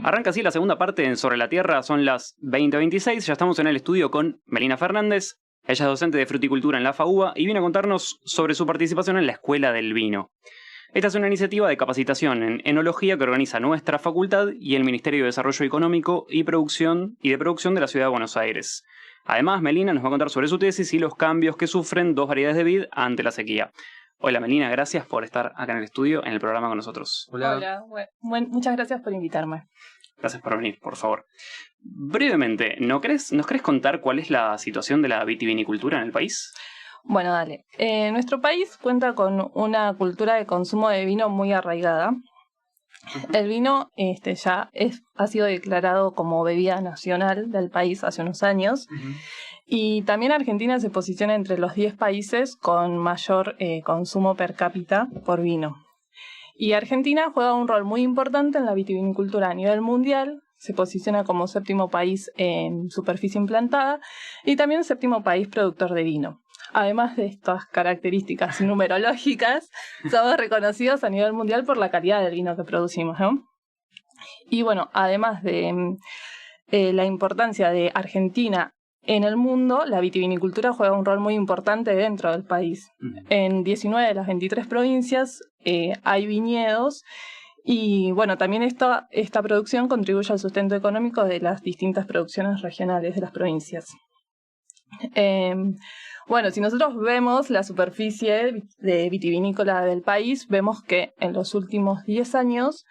Arranca así la segunda parte en Sobre la Tierra, son las 20:26, ya estamos en el estudio con Melina Fernández. Ella es docente de fruticultura en la FAUBA y viene a contarnos sobre su participación en la Escuela del Vino. Esta es una iniciativa de capacitación en enología que organiza nuestra facultad y el Ministerio de Desarrollo Económico y de Producción de la Ciudad de Buenos Aires. Además, Melina nos va a contar sobre su tesis y los cambios que sufren dos variedades de vid ante la sequía. Hola Melina, gracias por estar acá en el estudio, en el programa con nosotros. Hola, bueno, muchas gracias por invitarme. Gracias por venir, por favor. Brevemente, ¿nos querés contar cuál es la situación de la vitivinicultura en el país? Bueno, dale. Nuestro país cuenta con una cultura de consumo de vino muy arraigada. El vino ha sido declarado como bebida nacional del país hace unos años. Y también Argentina se posiciona entre los 10 países con mayor consumo per cápita por vino. Y Argentina juega un rol muy importante en la vitivinicultura a nivel mundial. Se posiciona como séptimo país en superficie implantada y también séptimo país productor de vino. Además de estas características numerológicas, somos reconocidos a nivel mundial por la calidad del vino que producimos, ¿no? Y bueno, además de la importancia de Argentina en el mundo, la vitivinicultura juega un rol muy importante dentro del país. En 19 de las 23 provincias hay viñedos y bueno, también esta producción contribuye al sustento económico de las distintas producciones regionales de las provincias. Bueno, si nosotros vemos la superficie de vitivinícola del país, vemos que en los últimos 10 años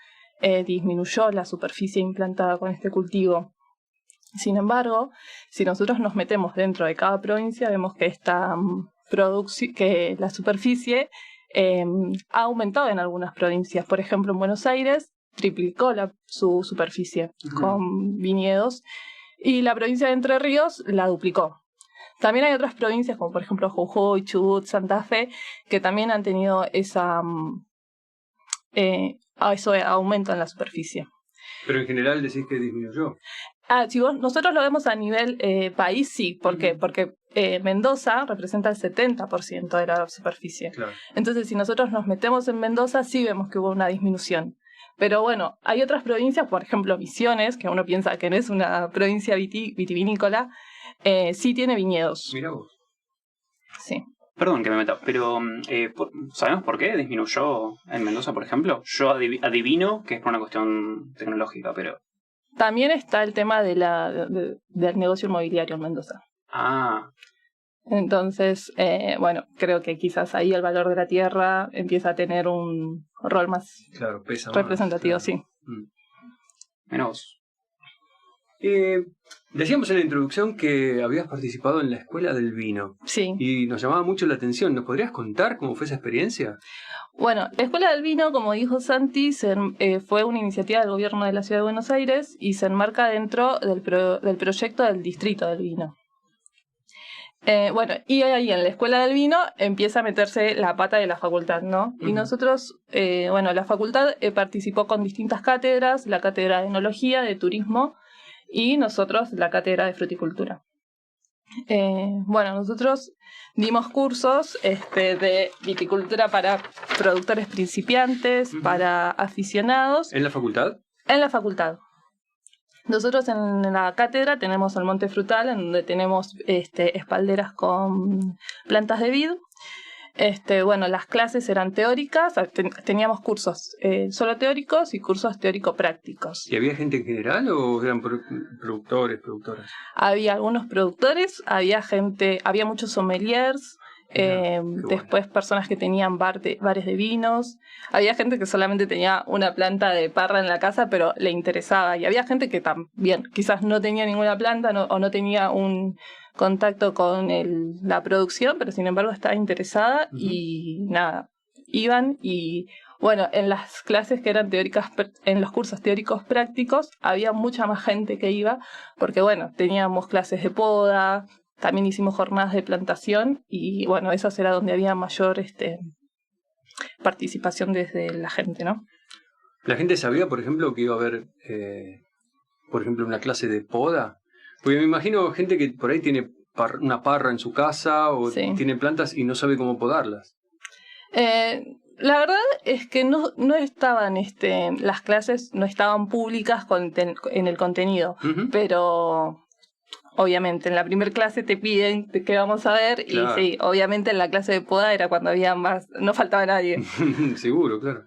disminuyó la superficie implantada con este cultivo. Sin embargo, si nosotros nos metemos dentro de cada provincia, vemos que que la superficie ha aumentado en algunas provincias. Por ejemplo, en Buenos Aires triplicó su superficie con viñedos y la provincia de Entre Ríos la duplicó. También hay otras provincias, como por ejemplo Jujuy, Chubut, Santa Fe, que también han tenido ese aumento en la superficie. Pero en general decís que disminuyó. Si nosotros lo vemos a nivel país, sí. ¿Por qué? Porque Mendoza representa el 70% de la superficie. Claro. Entonces, si nosotros nos metemos en Mendoza, sí vemos que hubo una disminución. Pero bueno, hay otras provincias, por ejemplo Misiones, que uno piensa que no es una provincia vitivinícola, sí tiene viñedos. Mirá vos. Sí. Perdón que me meta, pero ¿sabemos por qué disminuyó en Mendoza, por ejemplo? Yo adivino que es por una cuestión tecnológica, pero... También está el tema del negocio inmobiliario en Mendoza. Ah. Entonces, bueno, creo que quizás ahí el valor de la tierra empieza a tener un rol más representativo, más, claro. Sí. Menos. Decíamos en la introducción que habías participado en la Escuela del Vino. Sí. Y nos llamaba mucho la atención. ¿Nos podrías contar cómo fue esa experiencia? Bueno, la Escuela del Vino, como dijo Santi, fue una iniciativa del gobierno de la Ciudad de Buenos Aires y se enmarca dentro del proyecto del Distrito del Vino. Bueno, y ahí en la Escuela del Vino empieza a meterse la pata de la facultad, ¿no? Y nosotros, la facultad participó con distintas cátedras, la cátedra de enología, de turismo, y nosotros la cátedra de fruticultura. Nosotros dimos cursos de viticultura para productores principiantes, para aficionados. ¿En la facultad? En la facultad. Nosotros en la cátedra tenemos el Monte Frutal, en donde tenemos espalderas con plantas de vid. Las clases eran teóricas, teníamos cursos solo teóricos y cursos teórico-prácticos. ¿Y había gente en general o eran productores, productoras? Había algunos productores, había muchos sommeliers, después personas que tenían bares de vinos, había gente que solamente tenía una planta de parra en la casa pero le interesaba, y había gente que también quizás no tenía ninguna planta o no tenía un contacto con la producción, pero sin embargo estaba interesada y nada, iban y bueno, en las clases que eran teóricas, en los cursos teóricos prácticos había mucha más gente que iba porque bueno, teníamos clases de poda, también hicimos jornadas de plantación y bueno, esas era donde había mayor participación desde la gente, ¿no? ¿La gente sabía, por ejemplo, que iba a haber, por ejemplo, una clase de poda? Porque me imagino gente que por ahí tiene una parra en su casa o tiene plantas y no sabe cómo podarlas. La verdad es que no estaban, las clases no estaban públicas en el contenido, Ujú. pero obviamente en la primera clase te piden qué vamos a ver, Claro. y sí, obviamente en la clase de poda era cuando había más, no faltaba nadie. Seguro, claro.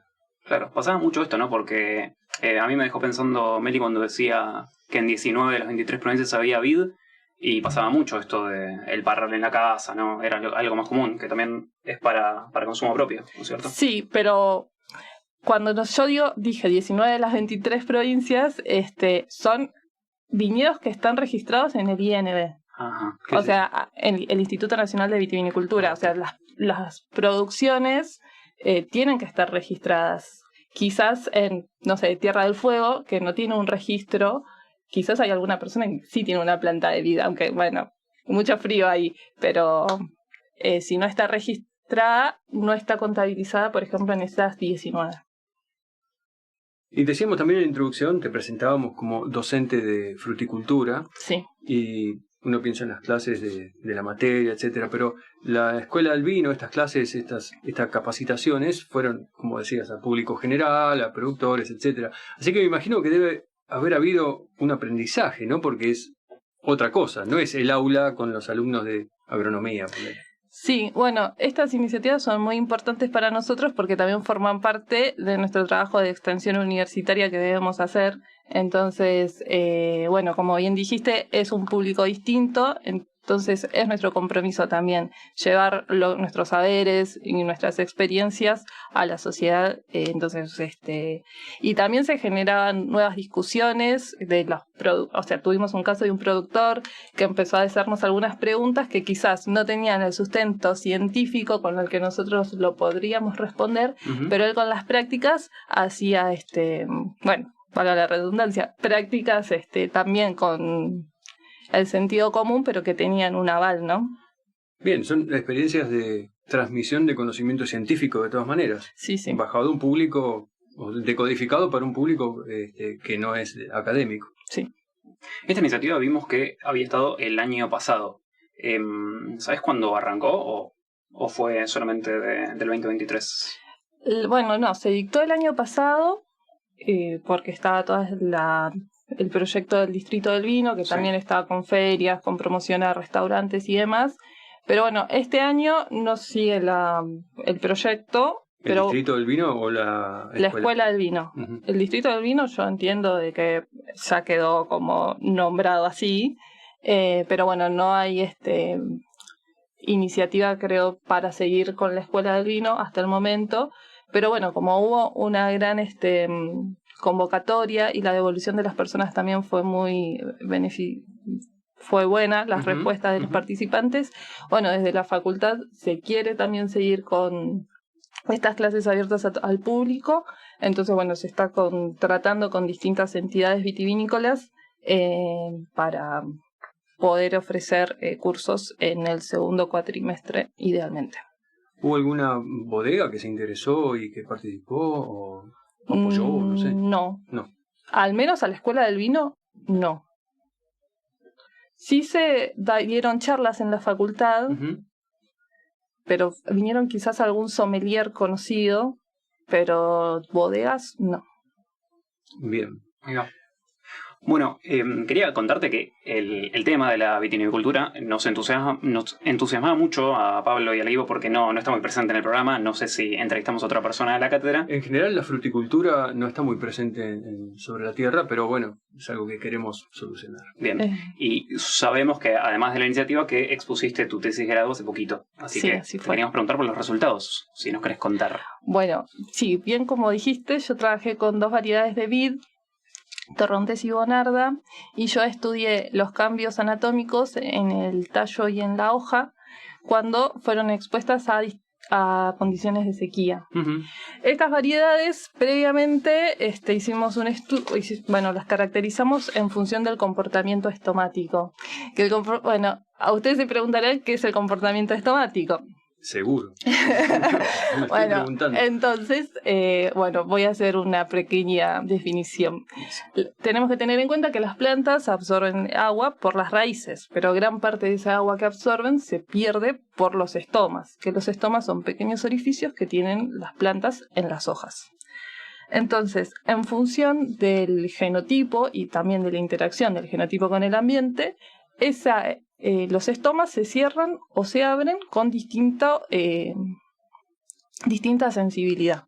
Claro, pasaba mucho esto, ¿no? Porque a mí me dejó pensando Meli cuando decía que en 19 de las 23 provincias había vid, y pasaba mucho esto de el parral en la casa, ¿no? Era algo más común, que también es para consumo propio, ¿no es cierto? Sí, pero cuando dije 19 de las 23 provincias, son viñedos que están registrados en el INB. Ajá. ¿Qué O es sea, el Instituto Nacional de Vitivinicultura. Ah, O sea, las producciones tienen que estar registradas. Quizás en, no sé, Tierra del Fuego, que no tiene un registro, quizás hay alguna persona que sí tiene una planta de vid, aunque, bueno, mucho frío ahí, pero si no está registrada, no está contabilizada, por ejemplo, en esas 19. Y decíamos también en la introducción, te presentábamos como docente de fruticultura, Sí. y uno piensa en las clases de la materia, etcétera, pero la Escuela del Vino, estas clases, estas capacitaciones, fueron, como decías, a público general, a productores, etcétera. Así que me imagino que debe haber habido un aprendizaje, ¿no? Porque es otra cosa, no es el aula con los alumnos de agronomía. Ponele. Sí, bueno, estas iniciativas son muy importantes para nosotros porque también forman parte de nuestro trabajo de extensión universitaria que debemos hacer. Entonces, bueno, como bien dijiste, es un público distinto, entonces es nuestro compromiso también llevar nuestros saberes y nuestras experiencias a la sociedad. Entonces, y también se generaban nuevas discusiones o sea, tuvimos un caso de un productor que empezó a hacernos algunas preguntas que quizás no tenían el sustento científico con el que nosotros lo podríamos responder, Ujú. pero él con las prácticas hacía, bueno, para la redundancia, prácticas también con el sentido común, pero que tenían un aval, ¿no? Bien, son experiencias de transmisión de conocimiento científico de todas maneras, Sí, sí. bajado de un público, o decodificado para un público que no es académico. Sí. Esta iniciativa vimos que había estado el año pasado. ¿Sabes cuándo arrancó o fue solamente del 2023? Bueno, no, se dictó el año pasado porque estaba todo el proyecto del Distrito del Vino, que Sí. también estaba con ferias, con promoción a restaurantes y demás. Pero bueno, este año no sigue el proyecto, ¿El pero Distrito del Vino o la escuela? la Escuela del Vino. Ujú. El Distrito del Vino yo entiendo de que ya quedó como nombrado así, pero bueno, no hay iniciativa, creo, para seguir con la Escuela del Vino hasta el momento. Pero bueno, como hubo una gran convocatoria y la devolución de las personas también fue muy fue buena, las Ujú, respuestas de los ujú. participantes. Bueno, desde la facultad se quiere también seguir con estas clases abiertas al público. Entonces, bueno, se está tratando con distintas entidades vitivinícolas para poder ofrecer cursos en el segundo cuatrimestre, idealmente. ¿Hubo alguna bodega que se interesó y que participó o apoyó? No sé. No. No. Al menos a la Escuela del Vino, no. Sí se dieron charlas en la facultad, Ujú. pero vinieron quizás algún sommelier conocido, pero bodegas, no. Bien. Bueno, quería contarte que el tema de la vitivinicultura nos entusiasmaba mucho a Pablo y a Leivo porque no está muy presente en el programa. No sé si entrevistamos a otra persona de la cátedra. En general la fruticultura no está muy presente sobre la tierra, pero bueno, es algo que queremos solucionar. Bien, y sabemos que además de la iniciativa que expusiste tu tesis de grado hace poquito. Así Sí, que así te fue. queríamos preguntar por los resultados, si nos querés contar. Bueno, sí, bien como dijiste, yo trabajé con 2 variedades de vid, Torrontés y Bonarda, y yo estudié los cambios anatómicos en el tallo y en la hoja cuando fueron expuestas a condiciones de sequía. Ujú. Estas variedades, previamente hicimos un estudio, bueno, las caracterizamos en función del comportamiento estomático. Bueno, a ustedes se preguntarán qué es el comportamiento estomático. Seguro. Me estoy Bueno, preguntando. entonces, voy a hacer una pequeña definición. Tenemos que tener en cuenta que las plantas absorben agua por las raíces, pero gran parte de esa agua que absorben se pierde por los estomas, que los estomas son pequeños orificios que tienen las plantas en las hojas. Entonces, en función del genotipo y también de la interacción del genotipo con el ambiente, los estomas se cierran o se abren con distinta sensibilidad.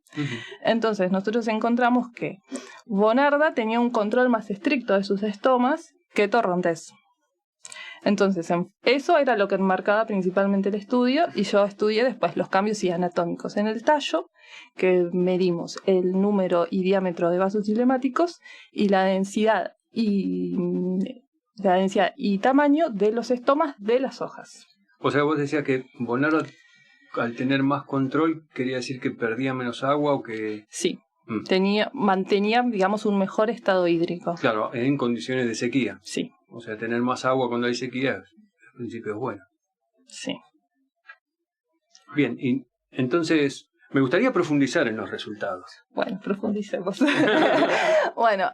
Entonces, nosotros encontramos que Bonarda tenía un control más estricto de sus estomas que Torrontés. Entonces, eso era lo que enmarcaba principalmente el estudio, y yo estudié después los cambios anatómicos en el tallo, que medimos el número y diámetro de vasos cilemáticos y la densidad y tamaño de los estomas de las hojas. O sea, vos decías que Bonarda, al tener más control, quería decir que perdía menos agua o que... Sí, mantenía, digamos, un mejor estado hídrico. Claro, en condiciones de sequía. Sí. O sea, tener más agua cuando hay sequía, en principio es bueno. Sí. Bien, y entonces me gustaría profundizar en los resultados. Bueno, profundicemos. Bueno,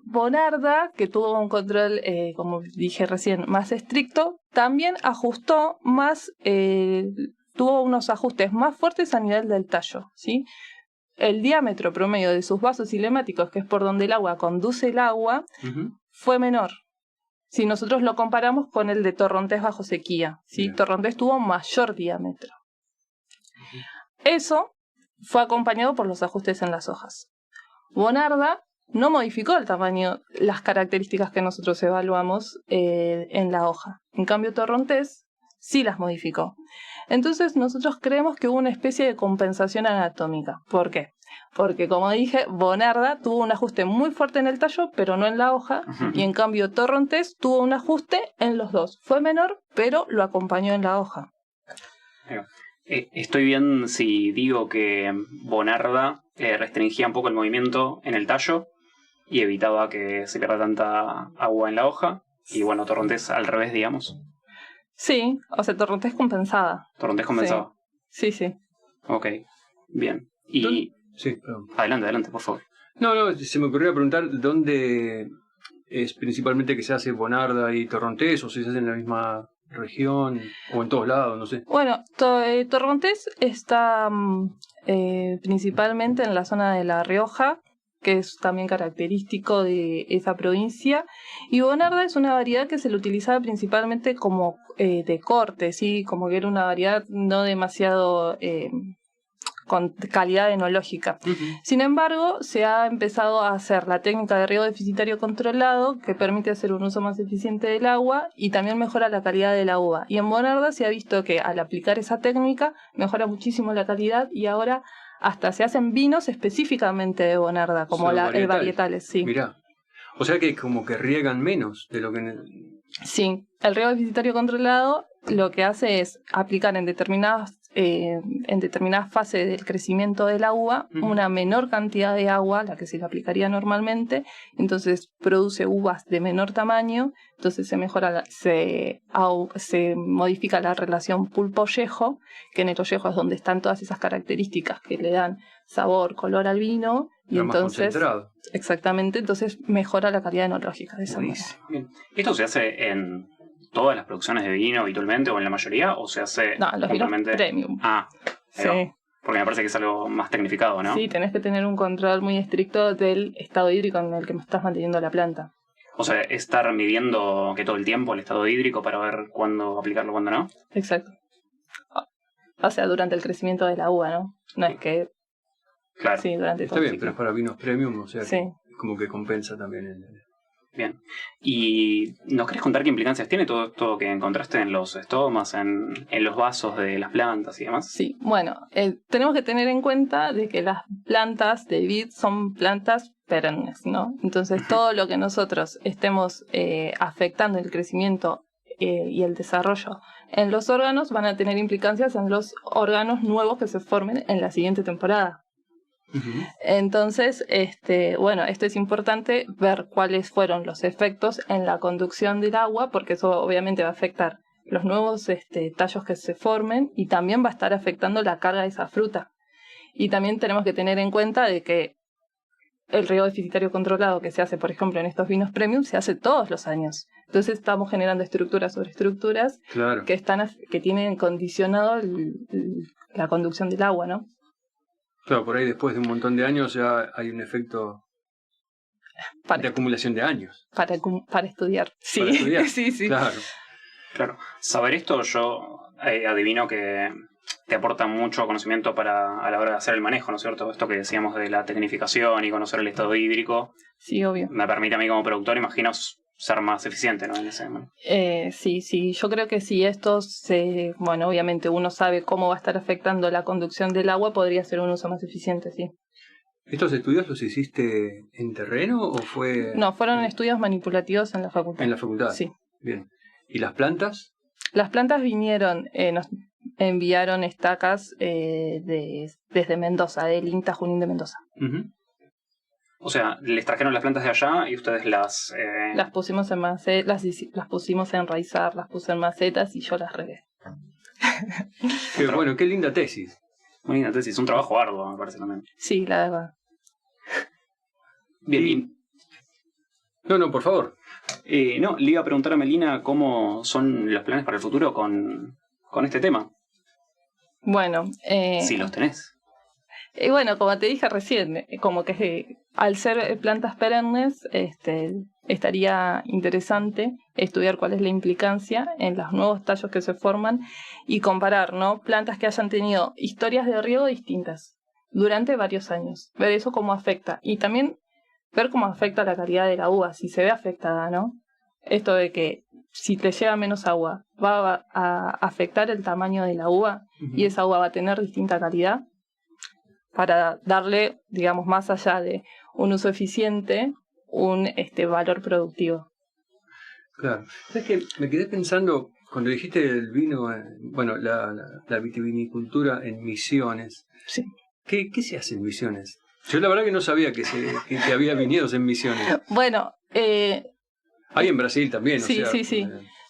Bonarda, que tuvo un control, como dije recién, más estricto, también ajustó más, tuvo unos ajustes más fuertes a nivel del tallo, ¿sí? El diámetro promedio de sus vasos cilemáticos, que es por donde el agua conduce el agua, fue menor. Si nosotros lo comparamos con el de Torrontés bajo sequía, ¿sí? Bien. Torrontés tuvo mayor diámetro. Eso fue acompañado por los ajustes en las hojas. Bonarda no modificó el tamaño, las características que nosotros evaluamos en la hoja. En cambio, Torrontés sí las modificó. Entonces, nosotros creemos que hubo una especie de compensación anatómica. ¿Por qué? Porque, como dije, Bonarda tuvo un ajuste muy fuerte en el tallo, pero no en la hoja, y en cambio Torrontés tuvo un ajuste en los dos. Fue menor, pero lo acompañó en la hoja. Estoy bien si digo que Bonarda restringía un poco el movimiento en el tallo y evitaba que se pierda tanta agua en la hoja, y bueno, Torrontés al revés, digamos. Sí, o sea, Torrontés compensaba. Torrontés compensaba. Sí, sí. Ok, bien. Y... Sí, perdón. Adelante, por favor. No, se me ocurrió preguntar dónde es principalmente que se hace Bonarda y Torrontés, o si se hace en la misma región, o en todos lados, no sé. Bueno, Torrontés está principalmente en la zona de La Rioja, que es también característico de esa provincia, y Bonarda es una variedad que se le utilizaba principalmente como de corte, ¿sí? Como que era una variedad no demasiado con calidad enológica. Sin embargo, se ha empezado a hacer la técnica de riego deficitario controlado, que permite hacer un uso más eficiente del agua y también mejora la calidad de la uva. Y en Bonarda se ha visto que al aplicar esa técnica mejora muchísimo la calidad, y ahora hasta se hacen vinos específicamente de Bonarda, como varietales, sí. Mirá, o sea que como que riegan menos de lo que... Sí, el riego deficitario controlado lo que hace es aplicar en determinadas fases del crecimiento de la uva una menor cantidad de agua, la que se le aplicaría normalmente, entonces produce uvas de menor tamaño, entonces se modifica la relación pulpo-ollejo, que en el ollejo es donde están todas esas características que le dan sabor, color al vino, y Está más entonces concentrado. exactamente, entonces mejora la calidad enológica de esa manera. Bien. ¿Esto se hace en todas las producciones de vino habitualmente o en la mayoría, o se hace No, los vinos puntualmente? premium. Ah, ahí va. Sí. Porque me parece que es algo más tecnificado, ¿no? Sí, tenés que tener un control muy estricto del estado hídrico en el que estás manteniendo la planta. O sea, estar midiendo que todo el tiempo el estado hídrico para ver cuándo aplicarlo, cuándo no. Exacto. O sea, durante el crecimiento de la uva, ¿no? No es que... Claro. Sí, durante Está todo el bien, pero es ciclo. para vinos premium, o sea, Sí. que como que compensa también el... Bien. ¿Y nos querés contar qué implicancias tiene todo esto que encontraste en los estomas, en los vasos de las plantas y demás? Sí, bueno, tenemos que tener en cuenta de que las plantas de vid son plantas perennes, ¿no? Entonces todo lo que nosotros estemos afectando el crecimiento y el desarrollo en los órganos van a tener implicancias en los órganos nuevos que se formen en la siguiente temporada. Entonces, esto es importante ver cuáles fueron los efectos en la conducción del agua, porque eso obviamente va a afectar los nuevos tallos que se formen, y también va a estar afectando la carga de esa fruta. Y también tenemos que tener en cuenta de que el riego deficitario controlado que se hace, por ejemplo, en estos vinos premium, se hace todos los años. Entonces estamos generando estructuras sobre estructuras Claro. que tienen condicionado la conducción del agua, ¿no? Claro, por ahí después de un montón de años ya hay un efecto de acumulación de años. Para estudiar. Sí, Para estudiar. sí. Claro. Saber esto yo adivino que te aporta mucho conocimiento a la hora de hacer el manejo, ¿no es cierto? Esto que decíamos de la tecnificación y conocer el estado hídrico. Sí, obvio. Me permite a mí como productor, imagino, ser más eficiente, ¿no? En ese momento. Sí, yo creo que si bueno, obviamente uno sabe cómo va a estar afectando la conducción del agua, podría ser un uso más eficiente, sí. ¿Estos estudios los hiciste en terreno o fue...? No, fueron estudios manipulativos en la facultad. En la facultad. Sí. Bien. ¿Y las plantas? Las plantas vinieron, nos enviaron estacas desde Mendoza, del INTA Junín de Mendoza. Uh-huh. O sea, les trajeron las plantas de allá y ustedes las pusimos en macetas, las pusimos a enraizar, las puse en macetas y yo las regué. Bueno, qué linda tesis. Muy linda tesis, un trabajo arduo, me parece también. Sí, la verdad. Bien, No, por favor. No, le iba a preguntar a Melina cómo son los planes para el futuro con este tema. Bueno, Si los tenés. Y bueno, como te dije recién, como que al ser plantas perennes, estaría interesante estudiar cuál es la implicancia en los nuevos tallos que se forman y comparar, ¿no? Plantas que hayan tenido historias de riego distintas durante varios años, ver eso cómo afecta y también ver cómo afecta la calidad de la uva, si se ve afectada, ¿no? Esto de que si te llega menos agua va a afectar el tamaño de la uva y esa uva va a tener distinta calidad, para darle, digamos, más allá de un uso eficiente, un valor productivo. Claro. Es que me quedé pensando, cuando dijiste el vino, bueno, la vitivinicultura en Misiones. Sí. ¿Qué se hace en Misiones? Yo la verdad que no sabía que había viñedos en Misiones. Bueno, hay en Brasil también, sí, o sea, sí.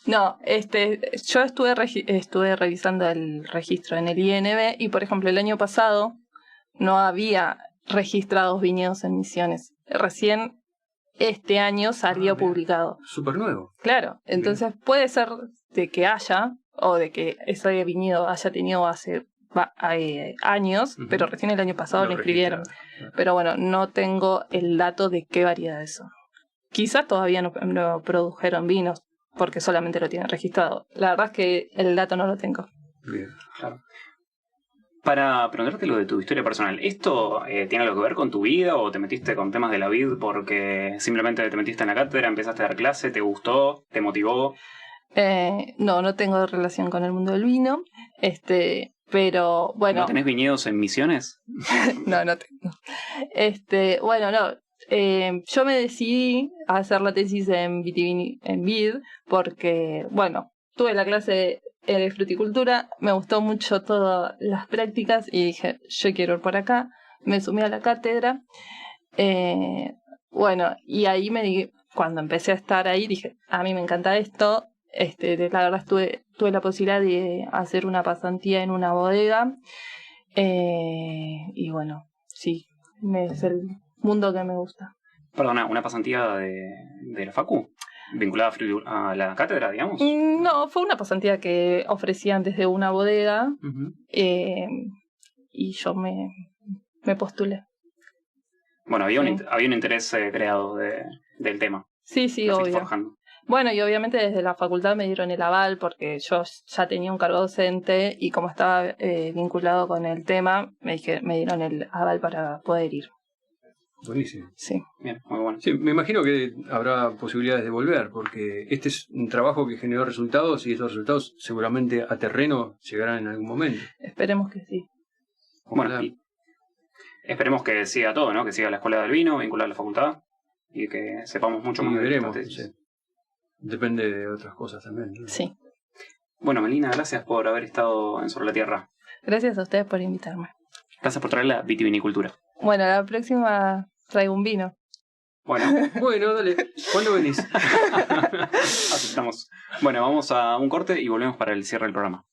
No, yo estuve revisando el registro en el INB y, por ejemplo, el año pasado no había registrados viñedos en Misiones. Recién este año salió publicado. Súper nuevo. Claro, entonces puede ser de que haya, o de que ese viñedo haya tenido hace años, pero recién el año pasado lo inscribieron. Pero bueno, no tengo el dato de qué variedades son. Quizás todavía no produjeron vinos, porque solamente lo tienen registrado. La verdad es que el dato no lo tengo. Bien, claro. Para preguntarte lo de tu historia personal, ¿esto tiene algo que ver con tu vida o te metiste con temas de la vid porque simplemente te metiste en la cátedra, empezaste a dar clase, te gustó, te motivó? No tengo relación con el mundo del vino, pero bueno... ¿No tenés viñedos en Misiones? No tengo. Bueno, no. Yo me decidí a hacer la tesis en vid porque, bueno, tuve la clase de fruticultura, me gustó mucho todas las prácticas y dije, yo quiero ir por acá, me sumé a la cátedra. Bueno, y ahí cuando empecé a estar ahí, dije, a mí me encanta esto. La verdad tuve la posibilidad de hacer una pasantía en una bodega. Y bueno, sí, es el mundo que me gusta. Perdona, ¿una pasantía de la Facu? ¿Vinculada a la cátedra, digamos? No, fue una pasantía que ofrecían desde una bodega. Uh-huh. Y yo me postulé. Bueno, había un interés creado del tema. Sí, obvio. Forjando. Bueno, y obviamente desde la facultad me dieron el aval porque yo ya tenía un cargo docente y como estaba vinculado con el tema, me dieron el aval para poder ir. Buenísimo. Sí. Bien, muy bueno. Sí, me imagino que habrá posibilidades de volver, porque este es un trabajo que generó resultados y esos resultados seguramente a terreno llegarán en algún momento. Esperemos que sí. Bueno, y esperemos que siga todo, ¿no? Que siga la escuela del vino, vinculada a la facultad y que sepamos mucho más. Veremos, sí. Depende de otras cosas también, ¿no? Sí. Bueno, Melina, gracias por haber estado en Sobre la Tierra. Gracias a ustedes por invitarme. Gracias por traer la vitivinicultura. Bueno, la próxima traigo un vino. Bueno, dale. ¿Cuándo venís? Aceptamos. Bueno, vamos a un corte y volvemos para el cierre del programa.